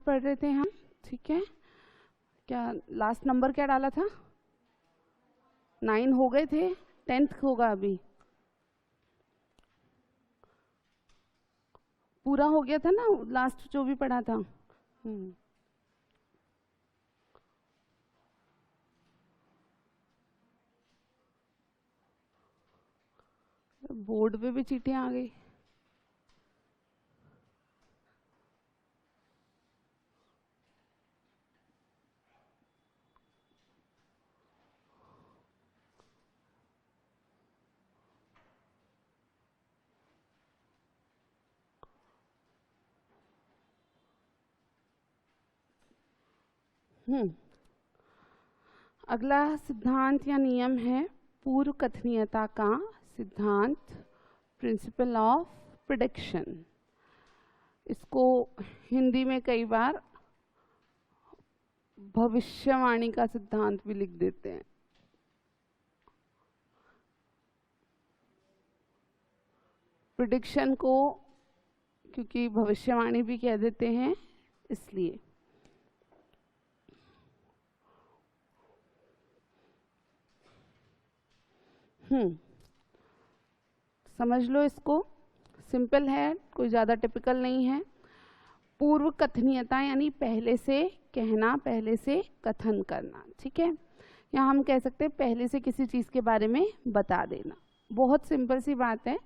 पढ़ रहे थे हम, ठीक है। क्या लास्ट नंबर क्या डाला था? 9 हो गए थे, 10th होगा अभी। पूरा हो गया था ना लास्ट जो भी पढ़ा था। बोर्ड पे भी चीटियां आ गई। अगला सिद्धांत या नियम है पूर्व कथनीयता का सिद्धांत, प्रिंसिपल ऑफ प्रिडिक्शन। इसको हिंदी में कई बार भविष्यवाणी का सिद्धांत भी लिख देते हैं। प्रिडिक्शन को क्योंकि भविष्यवाणी भी कह देते हैं इसलिए। समझ लो इसको, सिंपल है, कोई ज़्यादा टिपिकल नहीं है। पूर्व कथनीयता यानी पहले से कहना, पहले से कथन करना, ठीक है। या हम कह सकते हैं पहले से किसी चीज़ के बारे में बता देना। बहुत सिंपल सी बात है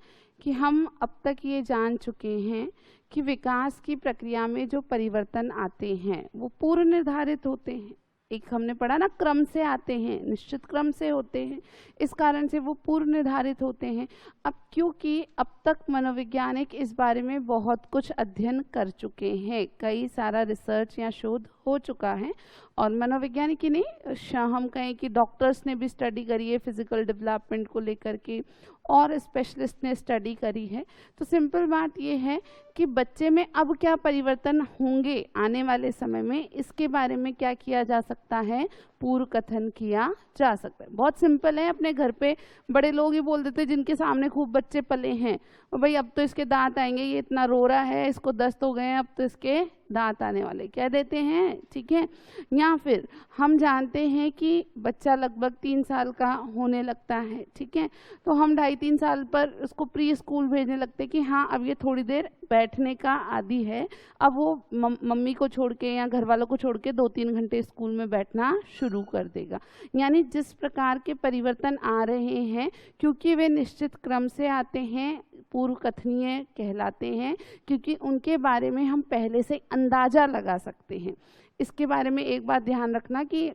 कि हम अब तक ये जान चुके हैं कि विकास की प्रक्रिया में जो परिवर्तन आते हैं वो पूर्व निर्धारित होते हैं। एक हमने पढ़ा ना, क्रम से आते हैं, निश्चित क्रम से होते हैं, इस कारण से वो पूर्व निर्धारित होते हैं। अब क्योंकि अब तक मनोवैज्ञानिक इस बारे में बहुत कुछ अध्ययन कर चुके हैं, कई सारा रिसर्च या शोध हो चुका है, और मनोवैज्ञानिक ही नहीं, हम कहें कि डॉक्टर्स ने भी स्टडी करी है फिजिकल डेवलपमेंट को लेकर के, और स्पेशलिस्ट ने स्टडी करी है। तो सिंपल बात ये है कि बच्चे में अब क्या परिवर्तन होंगे आने वाले समय में, इसके बारे में क्या किया जा सकता है, पूर्व कथन किया जा सकता है। बहुत सिंपल है, अपने घर पे बड़े लोग ही बोल देते हैं जिनके सामने खूब बच्चे पले हैं, भाई अब तो इसके दांत आएंगे, ये इतना रो रहा है, इसको दस्त हो गए हैं, अब तो इसके दांत आने वाले, कह देते हैं, ठीक है। या फिर हम जानते हैं कि बच्चा लगभग 3 साल का होने लगता है, ठीक है, तो हम 2.5-3 साल पर उसको प्री स्कूल भेजने लगते हैं कि हाँ अब ये थोड़ी देर बैठने का आदी है, अब वो मम्मी को छोड़ के या घर वालों को छोड़ के 2-3 घंटे स्कूल में बैठना शुरू कर देगा। यानी जिस प्रकार के परिवर्तन आ रहे हैं, क्योंकि वे निश्चित क्रम से आते हैं, पूर्व कथनीय कहलाते हैं, क्योंकि उनके बारे में हम पहले से अंदाजा लगा सकते हैं। इसके बारे में एक बात ध्यान रखना कि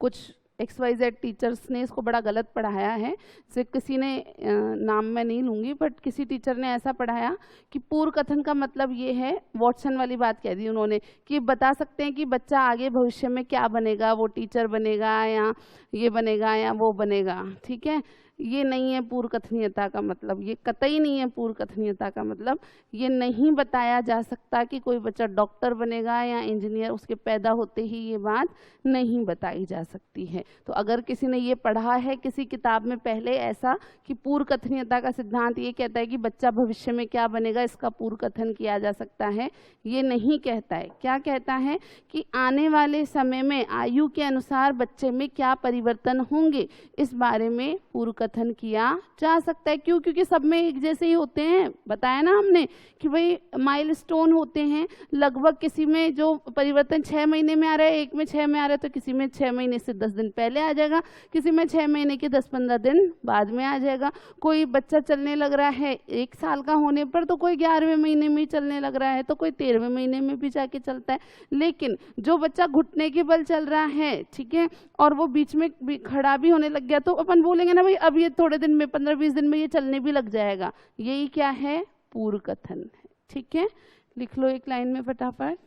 कुछ XYZ टीचर्स ने इसको बड़ा गलत पढ़ाया है। जैसे किसी ने, नाम मैं नहीं लूँगी, बट किसी टीचर ने ऐसा पढ़ाया कि पूर्व कथन का मतलब ये है, वॉटसन वाली बात कह दी उन्होंने, कि बता सकते हैं कि बच्चा आगे भविष्य में क्या बनेगा, वो टीचर बनेगा या ये बनेगा या वो बनेगा, ठीक है। ये नहीं है पूर्व कथनीयता का मतलब, ये कतई नहीं है पूर्व कथनीयता का मतलब। ये नहीं बताया जा सकता कि कोई बच्चा डॉक्टर बनेगा या इंजीनियर, उसके पैदा होते ही ये बात नहीं बताई जा सकती है। तो अगर किसी ने ये पढ़ा है किसी किताब में पहले ऐसा कि पूर्व कथनीयता का सिद्धांत ये कहता है कि बच्चा भविष्य में क्या बनेगा, इसका पूर्व कथन किया जा सकता है, ये नहीं कहता है। क्या कहता है कि आने वाले समय में आयु के अनुसार बच्चे में क्या परिवर्तन होंगे, इस बारे में पूर्व कथन किया जा सकता है। क्यों? क्योंकि सब में एक जैसे ही होते हैं, बताया ना हमने कि भाई माइलस्टोन होते हैं, लगभग किसी में जो परिवर्तन 6 महीने में आ रहा है, एक में 6 में आ रहा है, तो किसी में 6 महीने से 10 दिन पहले आ जाएगा, किसी में 6 महीने के 10-15 दिन बाद में आ जाएगा। कोई बच्चा चलने लग रहा है 1 साल का होने पर, तो कोई 11वें महीने में चलने लग रहा है, तो कोई 13वें महीने में भी जाके चलता है। लेकिन जो बच्चा घुटने के बल चल रहा है, ठीक है, और वो बीच में खड़ा भी होने लग गया, तो अपन बोलेंगे ना भाई अब ये थोड़े दिन में, 15-20 दिन में ये चलने भी लग जाएगा। यही क्या है? पूर्व कथन है, ठीक है। लिख लो एक लाइन में फटाफट।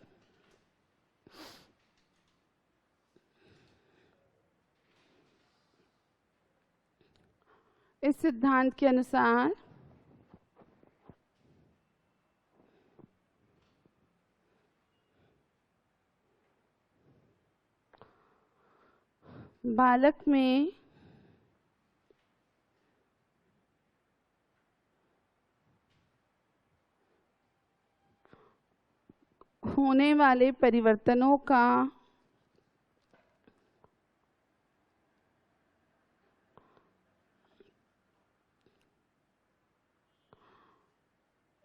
इस सिद्धांत के अनुसार बालक में होने वाले परिवर्तनों का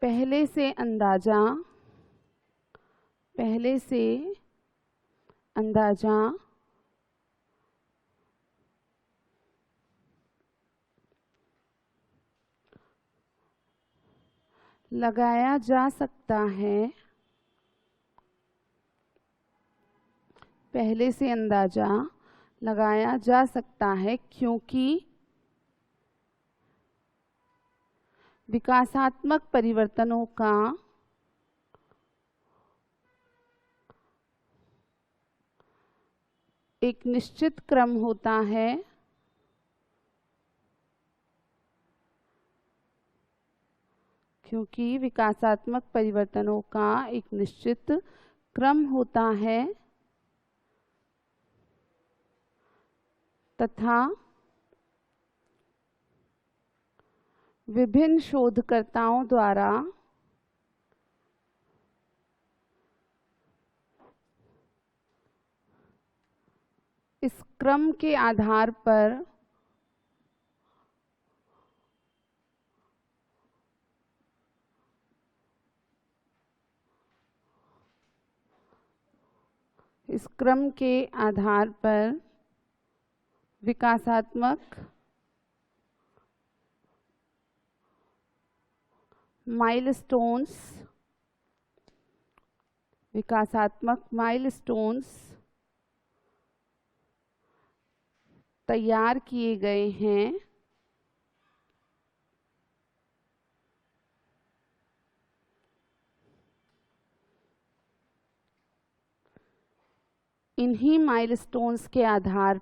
पहले से अंदाजा लगाया जा सकता है, पहले से अंदाजा लगाया जा सकता है, क्योंकि विकासात्मक परिवर्तनों का एक निश्चित क्रम होता है, क्योंकि विकासात्मक परिवर्तनों का एक निश्चित क्रम होता है तथा विभिन्न शोधकर्ताओं द्वारा इस क्रम के आधार पर विकासात्मक माइलस्टोन्स तैयार किए गए हैं, इन्हीं माइलस्टोन्स के आधार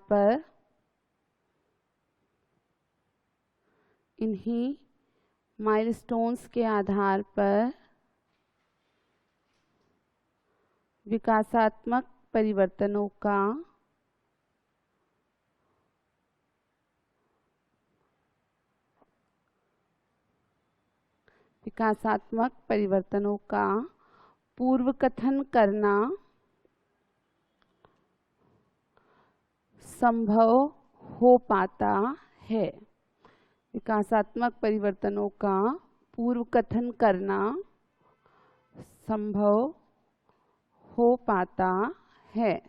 पर विकासात्मक परिवर्तनों का पूर्वकथन करना संभव हो पाता है। विकासात्मक परिवर्तनों का पूर्वकथन करना संभव हो पाता है।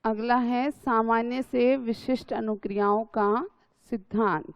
अगला है सामान्य से विशिष्ट अनुक्रियाओं का सिद्धांत।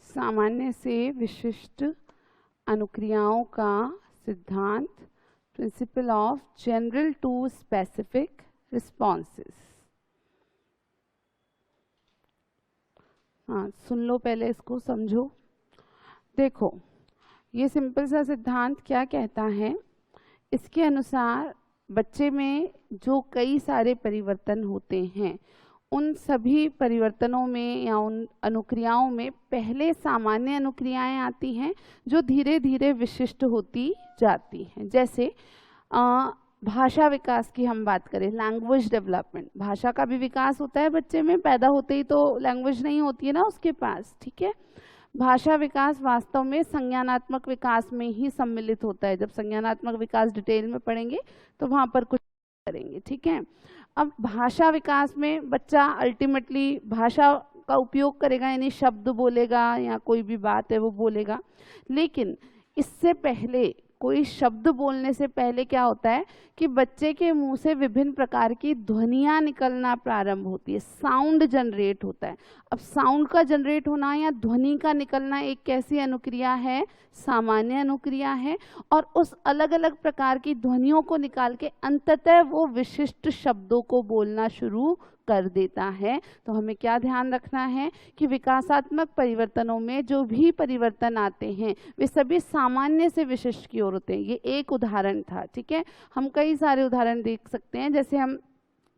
सामान्य से विशिष्ट अनुक्रियाओं का सिद्धांत, principle of general to specific responses. हाँ, सुन लो, पहले इसको समझो। देखो, ये सिंपल सा सिद्धांत क्या कहता है, इसके अनुसार बच्चे में जो कई सारे परिवर्तन होते हैं, उन सभी परिवर्तनों में या उन अनुक्रियाओं में पहले सामान्य अनुक्रियाएं आती हैं जो धीरे धीरे विशिष्ट होती जाती हैं। जैसे भाषा विकास की हम बात करें, लैंग्वेज डेवलपमेंट, भाषा का भी विकास होता है बच्चे में, पैदा होते ही तो लैंग्वेज नहीं होती है ना उसके पास, ठीक है। भाषा विकास वास्तव में संज्ञानात्मक विकास में ही सम्मिलित होता है। जब संज्ञानात्मक विकास डिटेल में पढ़ेंगे तो वहां पर कुछ करेंगे, ठीक है। अब भाषा विकास में बच्चा अल्टीमेटली भाषा का उपयोग करेगा, यानी शब्द बोलेगा या कोई भी बात है वो बोलेगा, लेकिन इससे पहले कोई शब्द बोलने से पहले क्या होता है कि बच्चे के मुंह से विभिन्न प्रकार की ध्वनियां निकलना प्रारंभ होती है, साउंड जनरेट होता है। अब साउंड का जनरेट होना या ध्वनि का निकलना एक कैसी अनुक्रिया है, सामान्य अनुक्रिया है, और उस अलग अलग प्रकार की ध्वनियों को निकाल के अंततः वो विशिष्ट शब्दों को बोलना शुरू कर देता है। तो हमें क्या ध्यान रखना है कि विकासात्मक परिवर्तनों में जो भी परिवर्तन आते हैं वे सभी सामान्य से विशिष्ट की ओर होते हैं। ये एक उदाहरण था, ठीक है। हम कई सारे उदाहरण देख सकते हैं, जैसे हम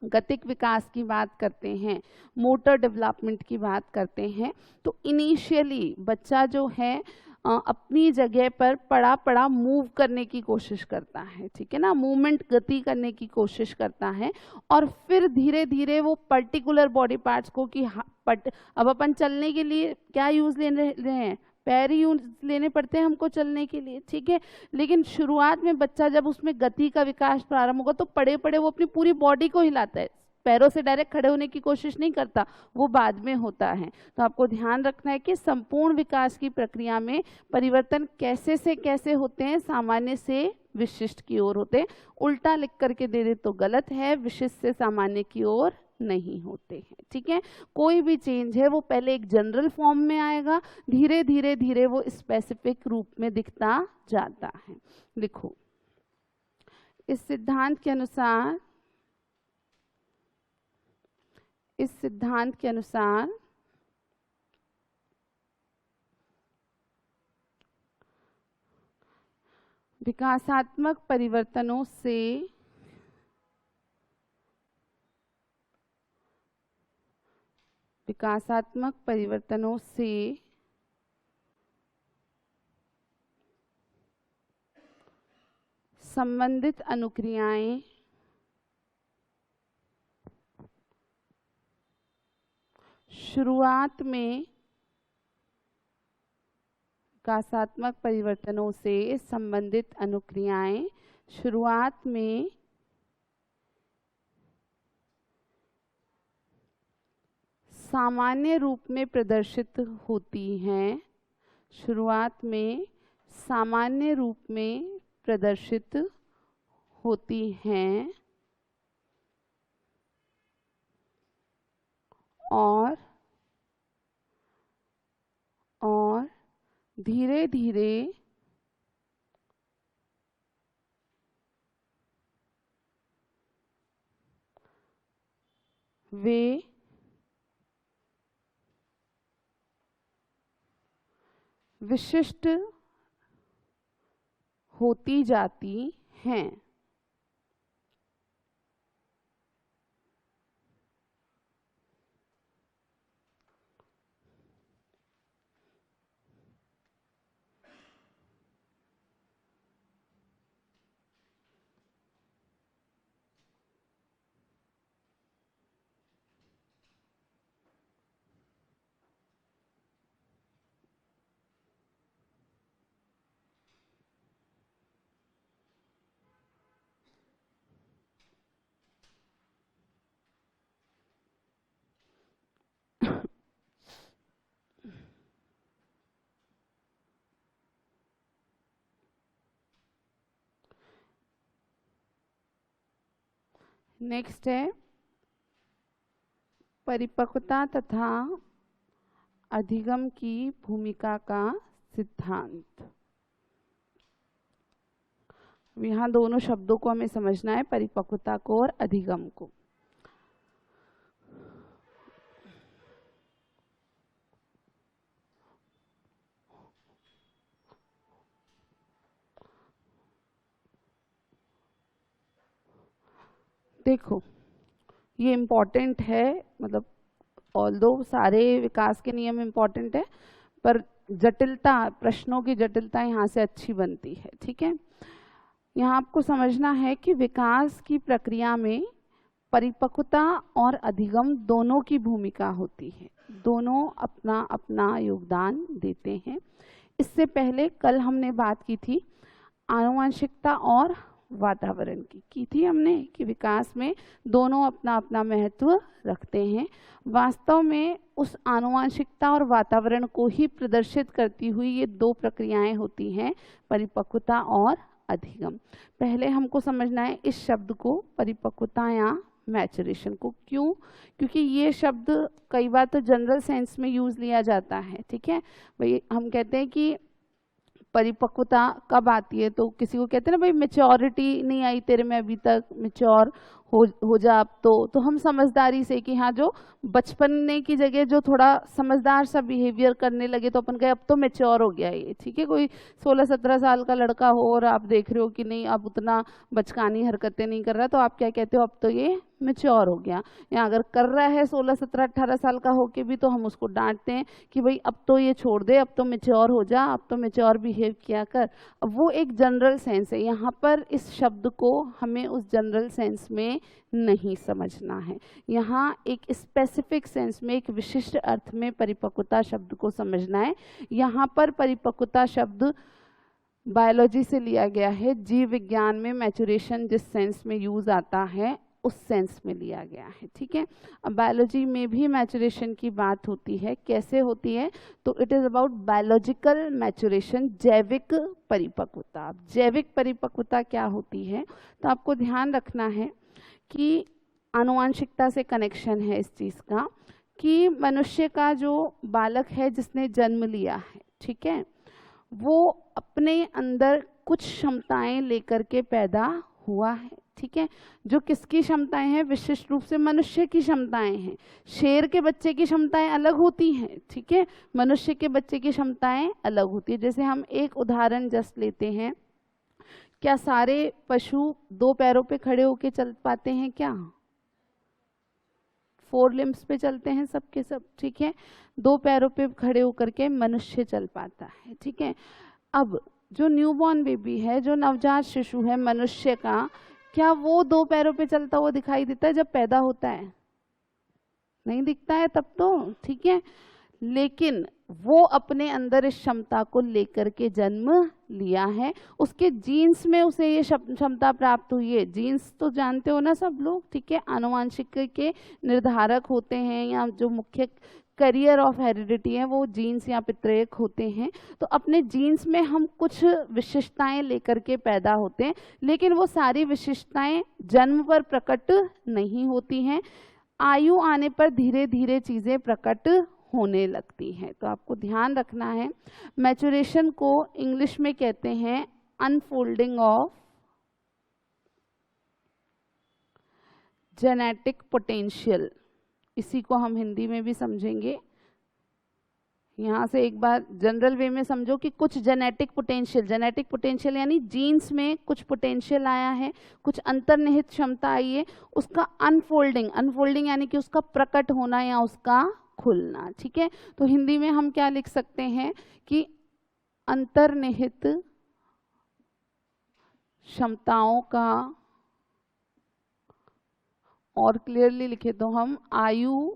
गतिक विकास की बात करते हैं, मोटर डेवलपमेंट की बात करते हैं, तो इनिशियली बच्चा जो है अपनी जगह पर पड़ा पड़ा मूव करने की कोशिश करता है, ठीक है ना, मूवमेंट गति करने की कोशिश करता है, और फिर धीरे धीरे वो पर्टिकुलर बॉडी पार्ट्स को कि अब अपन चलने के लिए क्या यूज ले रहे हैं, पैर ही यूज लेने पड़ते हैं हमको चलने के लिए, ठीक है। लेकिन शुरुआत में बच्चा जब उसमें गति का विकास प्रारंभ होगा तो पड़े पड़े वो अपनी पूरी बॉडी को हिलाता है, पैरों से डायरेक्ट खड़े होने की कोशिश नहीं करता, वो बाद में होता है। तो आपको ध्यान रखना है कि संपूर्ण विकास की प्रक्रिया में परिवर्तन कैसे से कैसे होते हैं, सामान्य से विशिष्ट की ओर होते हैं। उल्टा लिख करके दे दे तो गलत है, विशिष्ट से सामान्य की ओर नहीं होते हैं, ठीक है। कोई भी चेंज है वो पहले एक जनरल फॉर्म में आएगा, धीरे धीरे धीरे वो स्पेसिफिक रूप में दिखता जाता है। लिखो, इस सिद्धांत के अनुसार विकासात्मक परिवर्तनों से संबंधित अनुक्रियाएं शुरुआत में विकासात्मक परिवर्तनों से संबंधित अनुक्रियाएं शुरुआत में सामान्य रूप में प्रदर्शित होती हैं, शुरुआत में सामान्य रूप में प्रदर्शित होती हैं, और धीरे धीरे वे विशिष्ट होती जाती हैं। नेक्स्ट है परिपक्वता तथा अधिगम की भूमिका का सिद्धांत। यहाँ दोनों शब्दों को हमें समझना है, परिपक्वता को और अधिगम को। देखो, ये इम्पॉर्टेंट है, मतलब ऑल्दो सारे विकास के नियम इम्पॉर्टेंट है, पर जटिलता, प्रश्नों की जटिलता यहाँ से अच्छी बनती है, ठीक है। यहाँ आपको समझना है कि विकास की प्रक्रिया में परिपक्वता और अधिगम दोनों की भूमिका होती है, दोनों अपना अपना योगदान देते हैं। इससे पहले कल हमने बात की थी आनुवंशिकता और वातावरण की थी हमने, कि विकास में दोनों अपना अपना महत्व रखते हैं। वास्तव में उस आनुवंशिकता और वातावरण को ही प्रदर्शित करती हुई ये दो प्रक्रियाएं होती हैं, परिपक्वता और अधिगम। पहले हमको समझना है इस शब्द को, परिपक्वता या मैचुरेशन को। क्यों? क्योंकि ये शब्द कई बार तो जनरल सेंस में यूज लिया जाता है। ठीक है भाई, हम कहते हैं कि परिपक्वता कब आती है, तो किसी को कहते हैं ना भाई मेच्योरिटी नहीं आई तेरे में अभी तक, मेच्योर हो जा अब तो हम समझदारी से कि हाँ जो बचपने की जगह जो थोड़ा समझदार सा बिहेवियर करने लगे तो अपन कहे अब तो मेच्योर हो गया ये। ठीक है, कोई 16-17 साल का लड़का हो और आप देख रहे हो कि नहीं अब उतना बचकानी हरकतें नहीं कर रहा, तो आप क्या कहते हो, अब तो ये मेच्योर हो गया। या अगर कर रहा है 16-17-18 साल का होके भी तो हम उसको डांटते हैं कि भाई अब तो ये छोड़ दे, अब तो मेच्योर हो जा, अब तो मेच्योर बिहेव किया कर। अब वो एक जनरल सेंस है, यहाँ पर इस शब्द को हमें उस जनरल सेंस में नहीं समझना है। यहाँ एक स्पेसिफिक सेंस में, एक विशिष्ट अर्थ में परिपक्वता शब्द को समझना है। यहाँ पर परिपक्वता शब्द बायोलॉजी से लिया गया है, जीव विज्ञान में मैचुरेशन जिस सेंस में यूज आता है उस सेंस में लिया गया है। ठीक है, अब बायोलॉजी में भी मैचुरेशन की बात होती है। कैसे होती है? तो it is about biological maturation, जैविक परिपक्वता। जैविक परिपक्वता क्या होती है? तो आपको ध्यान रखना है कि आनुवांशिकता से कनेक्शन है इस चीज का, कि मनुष्य का जो बालक है जिसने जन्म लिया है, ठीक है, वो अपने अंदर कुछ क्षमताएं लेकर के पैदा हुआ है। ठीक है, जो किसकी क्षमताएं हैं? विशिष्ट रूप से मनुष्य की क्षमताएं हैं। शेर के बच्चे की क्षमताएं अलग होती हैं, ठीक है, मनुष्य के बच्चे की क्षमताएं अलग होती है। जैसे हम एक उदाहरण जस्ट लेते हैं, क्या सारे पशु 2 पैरों पे खड़े होके चल पाते हैं? क्या 4 लिम्स पे चलते हैं सब के सब? ठीक है, 2 पैरों पे खड़े होकर के मनुष्य चल पाता है। ठीक है, अब जो न्यूबॉर्न बेबी है, जो नवजात शिशु है मनुष्य का, क्या वो 2 पैरों पे चलता हुआ दिखाई देता है जब पैदा होता है? नहीं दिखता है तब तो। ठीक है, लेकिन वो अपने अंदर इस क्षमता को लेकर के जन्म लिया है, उसके जीन्स में उसे ये क्षमता प्राप्त हुई है। जीन्स तो जानते हो ना सब लोग, ठीक है, आनुवांशिक के निर्धारक होते हैं, या जो मुख्य करियर ऑफ हेरिडिटी है वो जीन्स या पितृयक होते हैं। तो अपने जीन्स में हम कुछ विशिष्टताएं लेकर के पैदा होते हैं, लेकिन वो सारी विशिष्टताएं जन्म पर प्रकट नहीं होती हैं, आयु आने पर धीरे धीरे चीजें प्रकट होने लगती हैं। तो आपको ध्यान रखना है, मैचुरेशन को इंग्लिश में कहते हैं अनफोल्डिंग ऑफ जेनेटिक पोटेंशियल। इसी को हम हिंदी में भी समझेंगे। यहाँ से एक बार जनरल वे में समझो कि कुछ जेनेटिक पोटेंशियल यानी जीन्स में कुछ पोटेंशियल आया है, कुछ अंतर्निहित क्षमता आई है, उसका अनफोल्डिंग यानी कि उसका प्रकट होना या उसका खुलना। ठीक है, तो हिंदी में हम क्या लिख सकते हैं कि अंतर्निहित क्षमताओं का, और क्लियरली लिखे तो हम आयु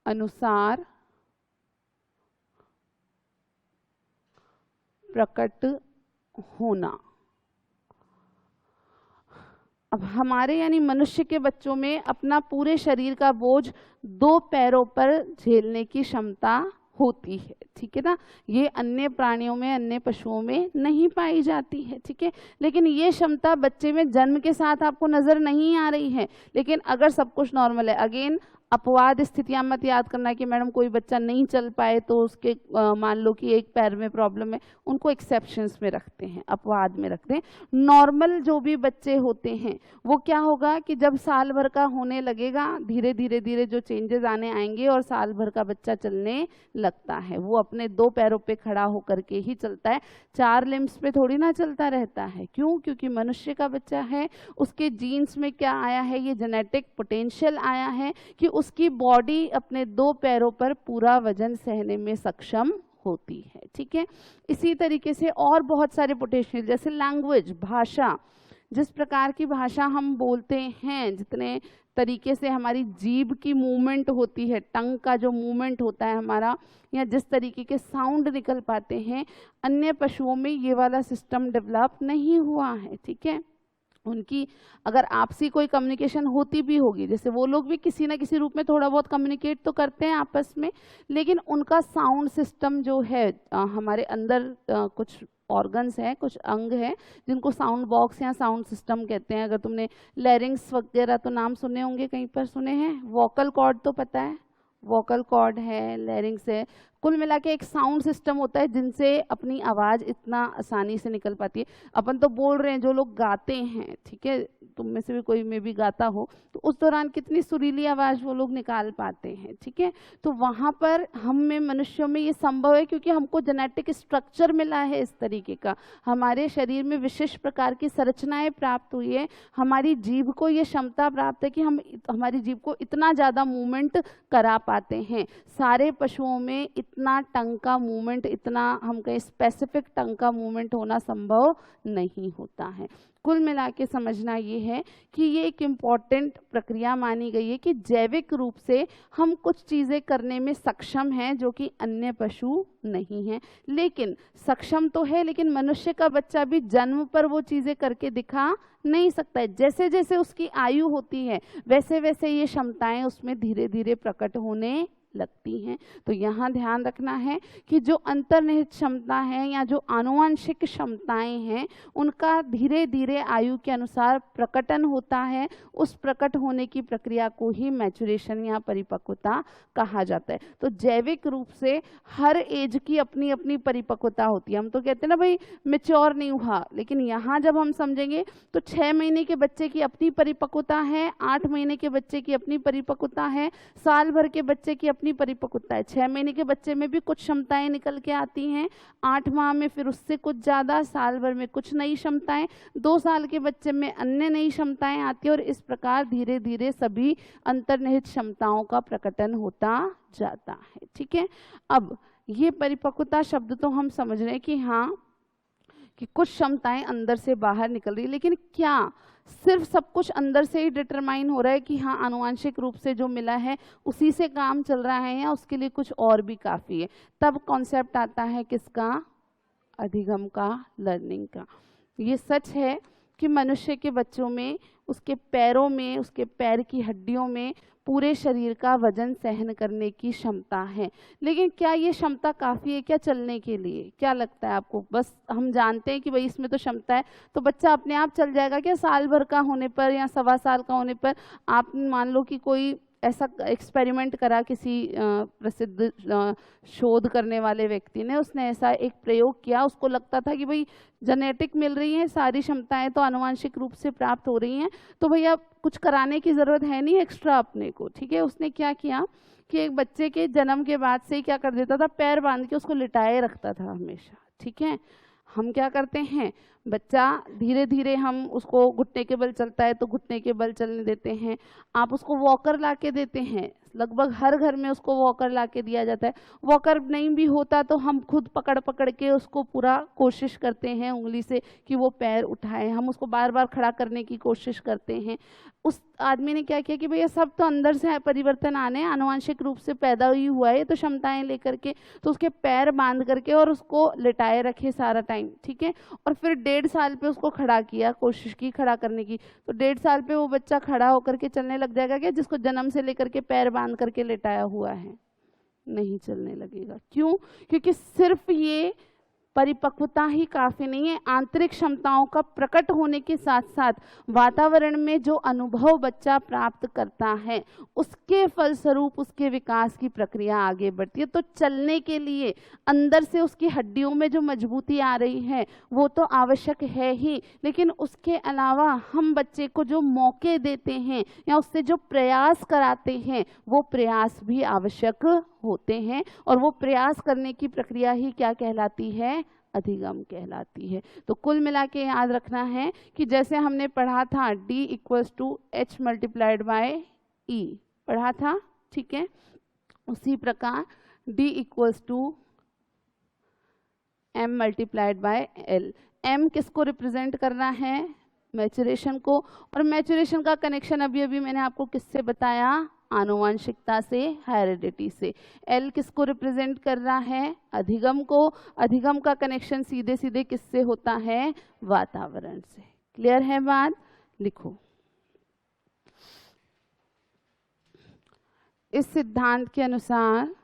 अनुसार प्रकट होना। अब हमारे यानी मनुष्य के बच्चों में अपना पूरे शरीर का बोझ 2 पैरों पर झेलने की क्षमता होती है। ठीक है ना, ये अन्य प्राणियों में, अन्य पशुओं में नहीं पाई जाती है। ठीक है, लेकिन ये क्षमता बच्चे में जन्म के साथ आपको नजर नहीं आ रही है। लेकिन अगर सब कुछ नॉर्मल है, अगेन अपवाद स्थितियां मत याद करना कि मैडम कोई बच्चा नहीं चल पाए तो उसके मान लो कि एक पैर में प्रॉब्लम है, उनको एक्सेप्शंस में रखते हैं, अपवाद में रखते हैं। नॉर्मल जो भी बच्चे होते हैं वो क्या होगा कि जब साल भर का होने लगेगा, धीरे धीरे धीरे जो चेंजेस आने आएंगे और साल भर का बच्चा चलने लगता है, वो अपने 2 पैरों पे खड़ा होकर के ही चलता है, 4 लिम्स पे थोड़ी ना चलता रहता है। क्यों? क्योंकि मनुष्य का बच्चा है, उसके जीन्स में क्या आया है, ये जेनेटिक पोटेंशियल आया है कि उसकी बॉडी अपने 2 पैरों पर पूरा वजन सहने में सक्षम होती है। ठीक है, इसी तरीके से और बहुत सारे पोटेंशियल, जैसे लैंग्वेज, भाषा, जिस प्रकार की भाषा हम बोलते हैं, जितने तरीके से हमारी जीभ की मूवमेंट होती है, टंग का जो मूवमेंट होता है हमारा, या जिस तरीके के साउंड निकल पाते हैं, अन्य पशुओं में ये वाला सिस्टम डेवलप नहीं हुआ है। ठीक है, उनकी अगर आपसी कोई कम्युनिकेशन होती भी होगी, जैसे वो लोग भी किसी ना किसी रूप में थोड़ा बहुत कम्युनिकेट तो करते हैं आपस में, लेकिन उनका साउंड सिस्टम जो है हमारे अंदर कुछ ऑर्गन्स हैं, कुछ अंग हैं जिनको साउंड बॉक्स या साउंड सिस्टम कहते हैं। अगर तुमने लैरिंग्स वगैरह तो नाम सुने होंगे, कहीं पर सुने हैं। वोकल कॉर्ड तो पता है, वोकल कॉर्ड है, लैरिंग्स है। कुल मिला के एक साउंड सिस्टम होता है जिनसे अपनी आवाज़ इतना आसानी से निकल पाती है। अपन तो बोल रहे हैं, जो लोग गाते हैं, ठीक है, तुम में से भी कोई में भी गाता हो, तो उस दौरान कितनी सुरीली आवाज़ वो लोग निकाल पाते हैं, ठीक है। तो वहाँ पर हम में, मनुष्यों में ये संभव है क्योंकि हमको जेनेटिक स्ट्रक्चर मिला है इस तरीके का। हमारे शरीर में विशेष प्रकार की संरचनाएं प्राप्त हुई है। हमारी जीभ को ये क्षमता प्राप्त है कि हम हमारी जीभ को इतना ज़्यादा मूवमेंट करा पाते हैं। सारे पशुओं में इतना टंग का मूवमेंट, इतना हम कहें स्पेसिफिक टंग का मूवमेंट होना संभव नहीं होता है। कुल मिला के समझना ये है कि ये एक इम्पॉर्टेंट प्रक्रिया मानी गई है कि जैविक रूप से हम कुछ चीज़ें करने में सक्षम हैं जो कि अन्य पशु नहीं हैं। लेकिन सक्षम तो है, लेकिन मनुष्य का बच्चा भी जन्म पर वो चीज़ें करके दिखा नहीं सकता है। जैसे जैसे उसकी आयु होती है वैसे वैसे ये क्षमताएं उसमें धीरे धीरे प्रकट होने लगती हैं। तो यहाँ ध्यान रखना है कि जो अंतर्निहित क्षमता है या जो आनुवंशिक क्षमताएं हैं उनका धीरे धीरे आयु के अनुसार प्रकटन होता है। उस प्रकट होने की प्रक्रिया को ही मैचुरेशन या परिपक्वता कहा जाता है। तो जैविक रूप से हर एज की अपनी अपनी परिपक्वता होती है। हम तो कहते हैं ना भाई मेच्योर नहीं हुआ, लेकिन यहाँ जब हम समझेंगे तो 6 महीने के बच्चे की अपनी परिपक्वता है, 8 महीने के बच्चे की अपनी परिपक्वता है, साल भर के बच्चे की अपनी परिपक्वता है। 6 महीने के बच्चे में भी कुछ क्षमताएं निकल के आती हैं, 8 माह में फिर उससे कुछ ज़्यादा, साल भर में कुछ नई क्षमताएं, 2 साल के बच्चे में अन्य नई क्षमताएं आती है, और इस प्रकार धीरे धीरे सभी अंतर्निहित क्षमताओं का प्रकटन होता जाता है। ठीक है, अब ये परिपक्वता शब्द तो हम समझ रहे हैं कि हाँ, कि कुछ क्षमताएं अंदर से बाहर निकल रही है, लेकिन क्या सिर्फ सब कुछ अंदर से ही डिटरमाइन हो रहा है कि हाँ आनुवांशिक रूप से जो मिला है उसी से काम चल रहा है, या उसके लिए कुछ और भी काफ़ी है? तब कॉन्सेप्ट आता है किसका? अधिगम का, लर्निंग का। ये सच है कि मनुष्य के बच्चों में, उसके पैरों में, उसके पैर की हड्डियों में पूरे शरीर का वजन सहन करने की क्षमता है, लेकिन क्या ये क्षमता काफ़ी है क्या चलने के लिए? क्या लगता है आपको? बस हम जानते हैं कि भाई इसमें तो क्षमता है, तो बच्चा अपने आप चल जाएगा क्या? साल भर का होने पर या सवा साल का होने पर आप मान लो कि कोई ऐसा एक्सपेरिमेंट करा किसी प्रसिद्ध शोध करने वाले व्यक्ति ने, उसने ऐसा एक प्रयोग किया, उसको लगता था कि भाई जेनेटिक मिल रही है, सारी क्षमताएं तो आनुवांशिक रूप से प्राप्त हो रही हैं, तो भैया कुछ कराने की ज़रूरत है नहीं एक्स्ट्रा अपने को। ठीक है, उसने क्या किया कि एक बच्चे के जन्म के बाद से ही क्या कर देता था, पैर बांध के उसको लिटाए रखता था हमेशा। ठीक है, हम क्या करते हैं, बच्चा धीरे धीरे हम उसको घुटने के बल चलता है तो घुटने के बल चलने देते हैं, आप उसको वॉकर ला के देते हैं, लगभग हर घर में उसको वॉकर ला के दिया जाता है। वॉकर नहीं भी होता तो हम खुद पकड़ पकड़ के उसको पूरा कोशिश करते हैं उंगली से कि वो पैर उठाए, हम उसको बार बार खड़ा करने की कोशिश करते हैं। उस आदमी ने क्या किया कि भैया सब तो अंदर से परिवर्तन आने, आनुवांशिक रूप से पैदा ही हुआ है तो क्षमताएं लेकर के, तो उसके पैर बांध करके और उसको लिटाए रखे सारा टाइम। ठीक है, और फिर 1.5 साल पे उसको खड़ा किया, कोशिश की खड़ा करने की, तो 1.5 साल पे वो बच्चा खड़ा होकर के चलने लग जाएगा क्या? जिसको जन्म से लेकर के पैर बांध करके लेटाया हुआ है, नहीं चलने लगेगा। क्यों? क्योंकि सिर्फ ये परिपक्वता ही काफ़ी नहीं है, आंतरिक क्षमताओं का प्रकट होने के साथ साथ वातावरण में जो अनुभव बच्चा प्राप्त करता है उसके फलस्वरूप उसके विकास की प्रक्रिया आगे बढ़ती है। तो चलने के लिए अंदर से उसकी हड्डियों में जो मजबूती आ रही है वो तो आवश्यक है ही, लेकिन उसके अलावा हम बच्चे को जो मौके देते हैं या उससे जो प्रयास कराते हैं वो प्रयास भी आवश्यक होते हैं, और वो प्रयास करने की प्रक्रिया ही क्या कहलाती है? अधिगम कहलाती है। तो कुल मिला के याद रखना है कि जैसे हमने पढ़ा था D = H × E पढ़ा था, ठीक है, उसी प्रकार D = M × L। M किसको रिप्रेजेंट करना है? मैचुरेशन को, और मैचुरेशन का कनेक्शन अभी अभी मैंने आपको किससे बताया? आनुवांशिकता से, हेरिडिटी से। L किसको रिप्रेजेंट कर रहा है? अधिगम को। अधिगम का कनेक्शन सीधे सीधे किससे होता है? वातावरण से। क्लियर है बात? लिखो। इस सिद्धांत के अनुसार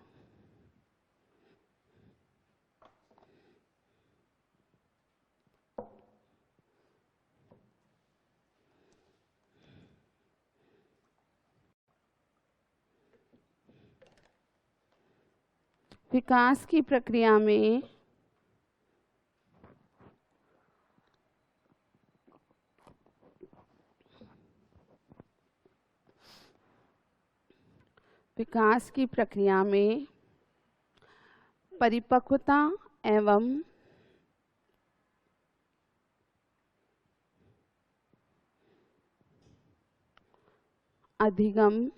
विकास की प्रक्रिया में परिपक्वता एवं अधिगम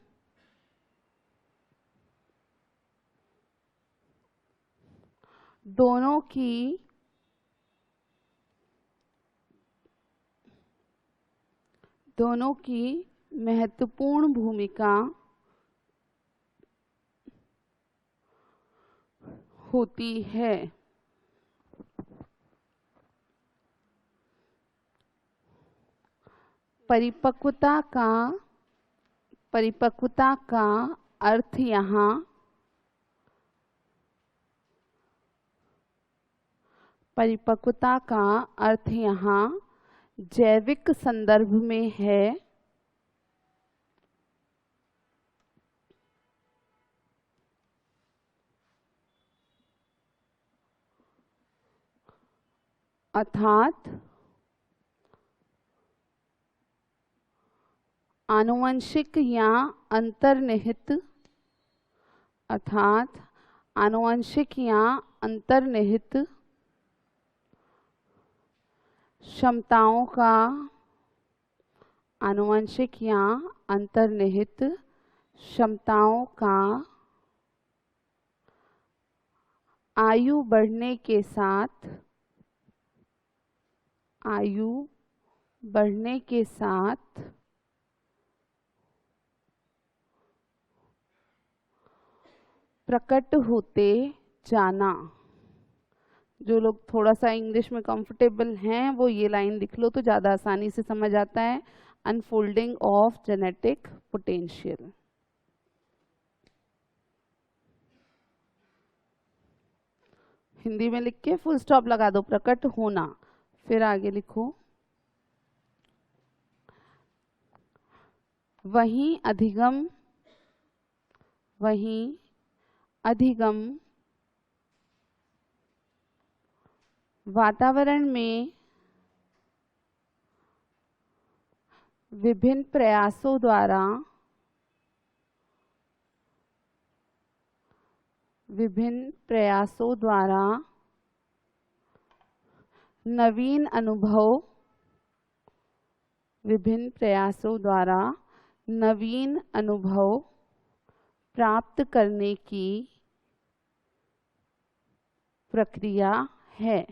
दोनों की महत्वपूर्ण भूमिका होती है। परिपक्वता का अर्थ यहाँ जैविक संदर्भ में है, अर्थात आनुवंशिक या अंतर्निहित क्षमताओं का आयु बढ़ने के साथ प्रकट होते जाना। जो लोग थोड़ा सा इंग्लिश में कंफर्टेबल हैं वो ये लाइन लिख लो तो ज़्यादा आसानी से समझ आता है। Unfolding of genetic potential. Hindi में लिख के फुल स्टॉप लगा दो, प्रकट होना, फिर आगे लिखो वहीं अधिगम वातावरण में विभिन्न प्रयासों द्वारा नवीन अनुभव प्राप्त करने की प्रक्रिया है।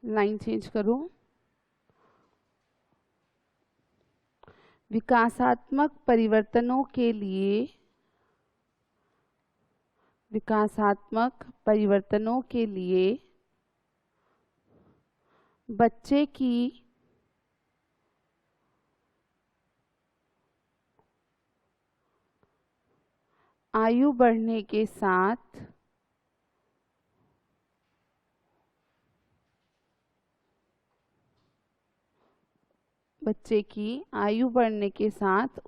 लाइन चेंज करो। विकासात्मक परिवर्तनों के लिए बच्चे की आयु बढ़ने के साथ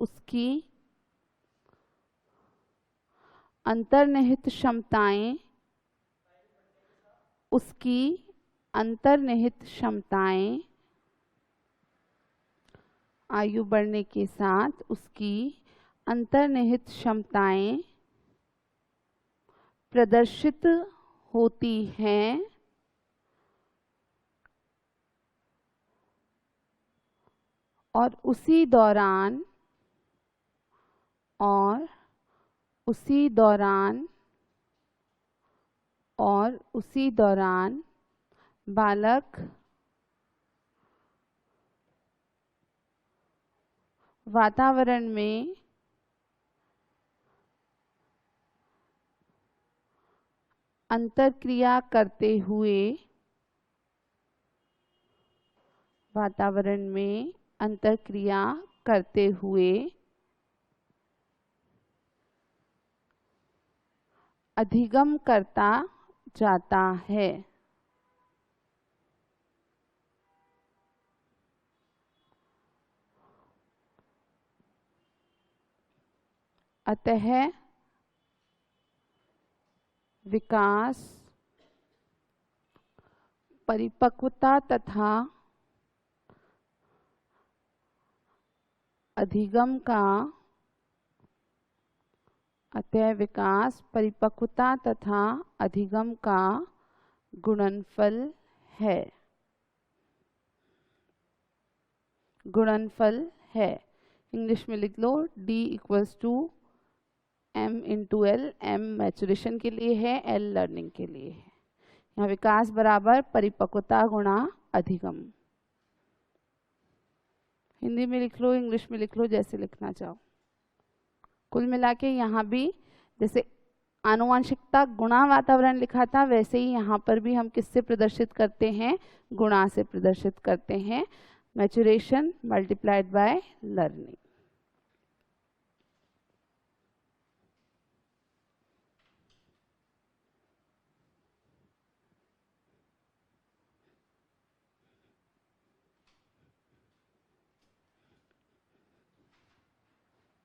उसकी अंतर्निहित क्षमताएं प्रदर्शित होती हैं और उसी दौरान बालक वातावरण में अंतरक्रिया करते हुए अधिगम करता जाता है। अतः विकास, परिपक्वता तथा अधिगम का, अतः विकास, परिपक्वता तथा अधिगम का गुणनफल है। गुणनफल है। इंग्लिश में लिख लो D equals to M into L। M maturation के लिए है, L लर्निंग के लिए है। यहाँ विकास बराबर परिपक्वता गुणा अधिगम। हिंदी में लिख लो, इंग्लिश में लिख लो, जैसे लिखना चाहो। कुल मिला के यहाँ भी जैसे आनुवंशिकता गुणा वातावरण लिखा था, वैसे ही यहाँ पर भी हम किससे प्रदर्शित करते हैं? गुणा से प्रदर्शित करते हैं। Maturation multiplied by learning.